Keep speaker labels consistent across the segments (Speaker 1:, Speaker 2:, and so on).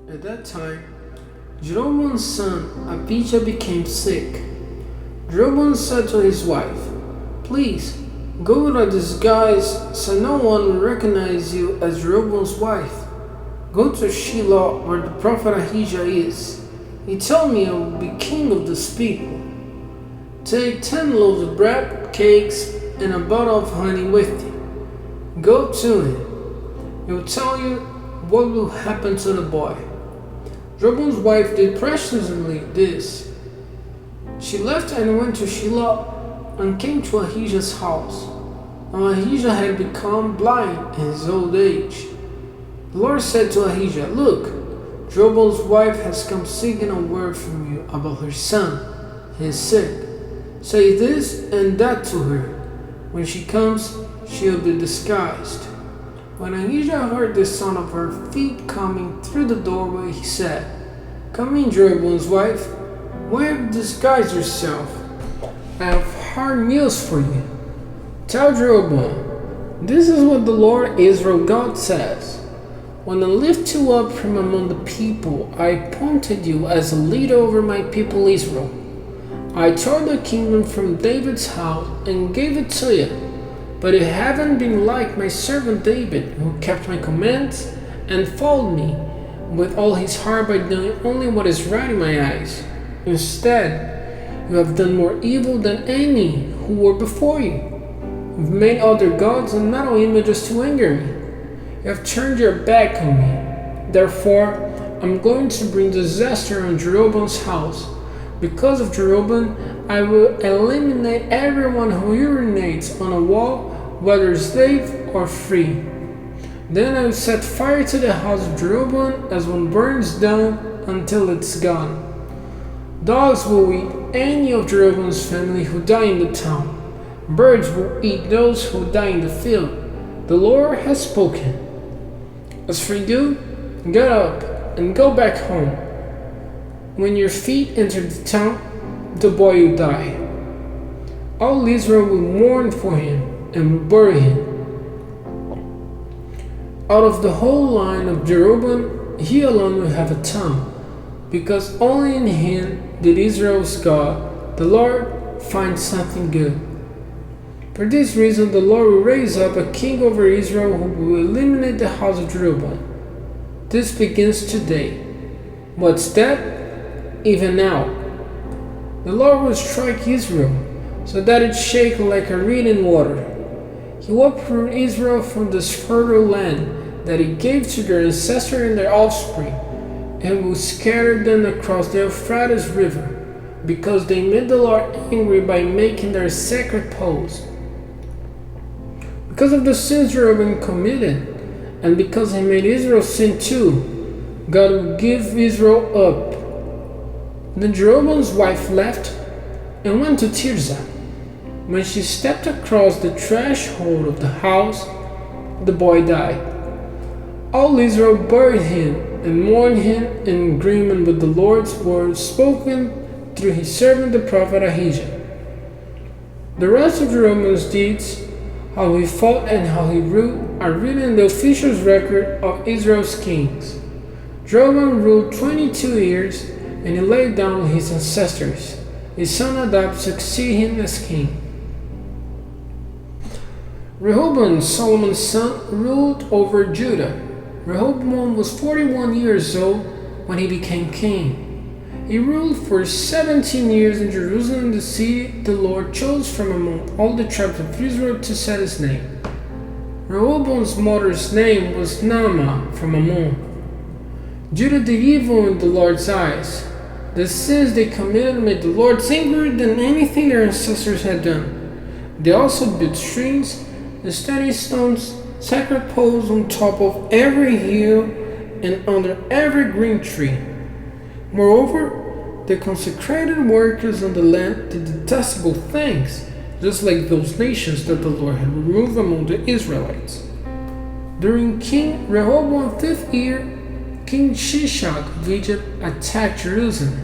Speaker 1: At that time, Jeroboam's son Abijah became sick. Jeroboam said to his wife, "Please, go with a disguise so no one will recognize you as Jeroboam's wife. Go to Shiloh where the prophet Ahijah is. He told me I will be king of this people. Take 10 loaves of bread, cakes, and a bottle of honey with you. Go to him. He will tell you what will happen to the boy." Jeroboam's wife did precisely this. She left and went to Shiloh and came to Ahijah's house. Now Ahijah had become blind in his old age. The Lord said to Ahijah, "Look, Jeroboam's wife has come seeking a word from you about her son. He is sick. Say this and that to her. When she comes, she will be disguised." When Ahijah heard the sound of her feet coming through the doorway, he said, "Come in, Jeroboam's wife. Why have you disguised yourself? I have hard news for you. Tell Jeroboam, this is what the Lord Israel God says. When I lift you up from among the people, I appointed you as a leader over my people Israel. I tore the kingdom from David's house and gave it to you. But you haven't been like my servant David, who kept my commands and followed me with all his heart by doing only what is right in my eyes. Instead, you have done more evil than any who were before you. You've made other gods and metal images to anger me. You have turned your back on me. Therefore, I'm going to bring disaster on Jeroboam's house. Because of Jeroboam, I will eliminate everyone who urinates on a wall, whether slave or free. Then I will set fire to the house of Jeroboam as one burns down until it's gone. Dogs will eat any of Jeroboam's family who die in the town. Birds will eat those who die in the field. The Lord has spoken. As for you, get up and go back home. When your feet enter the town, the boy will die. All Israel will mourn for him and will bury him. Out of the whole line of Jeroboam, he alone will have a tomb, because only in him did Israel's God, the Lord, find something good. For this reason, the Lord will raise up a king over Israel who will eliminate the house of Jeroboam. This begins today. What's that? Even now. The Lord will strike Israel, so that it shake like a reed in water. He will uproot Israel from this fertile land that he gave to their ancestors and their offspring, and will scatter them across the Euphrates River, because they made the Lord angry by making their sacred poles. Because of the sins Jeroboam committed, and because he made Israel sin too, God will give Israel up. Then Jeroboam's wife left and went to Tirzah. When she stepped across the threshold of the house, the boy died. All Israel buried him and mourned him in agreement with the Lord's words spoken through his servant the prophet Ahijah. The rest of Jeroboam's deeds, how he fought and how he ruled, are written in the official record of Israel's kings. Jeroboam ruled 22 years, and he laid down with his ancestors. His son Nadab succeeded him as king. Rehoboam, Solomon's son, ruled over Judah. Rehoboam was 41 years old when he became king. He ruled for 17 years in Jerusalem, the city the Lord chose from among all the tribes of Israel to set his name. Rehoboam's mother's name was Naamah from Ammon. Judah did evil in the Lord's eyes. The sins they committed made the Lord angrier than anything their ancestors had done. They also built streams and study stones, sacred poles on top of every hill and under every green tree. Moreover, the consecrated workers on the land did detestable things, just like those nations that the Lord had removed among the Israelites. During King Rehoboam's 5th year, King Shishak of Egypt attacked Jerusalem.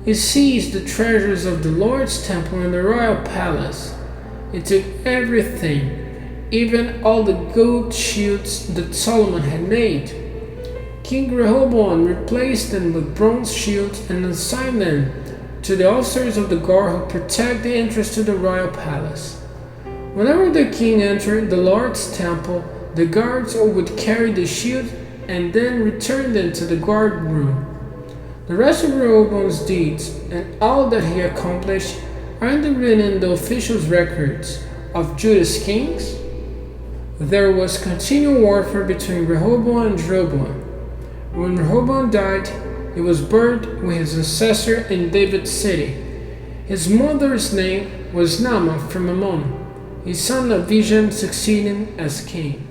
Speaker 1: He seized the treasures of the Lord's temple and the royal palace. He took everything, even all the gold shields that Solomon had made. King Rehoboam replaced them with bronze shields and assigned them to the officers of the guard who protect the entrance to the royal palace. Whenever the king entered the Lord's temple, the guards would carry the shield and then return them to the guard room. The rest of Rehoboam's deeds and all that he accomplished aren't written in the official records of Judah's kings. There was continual warfare between Rehoboam and Jeroboam. When Rehoboam died, he was buried with his ancestor in David's city. His mother's name was Naamah from Ammon. His son Abijam succeeded him as king.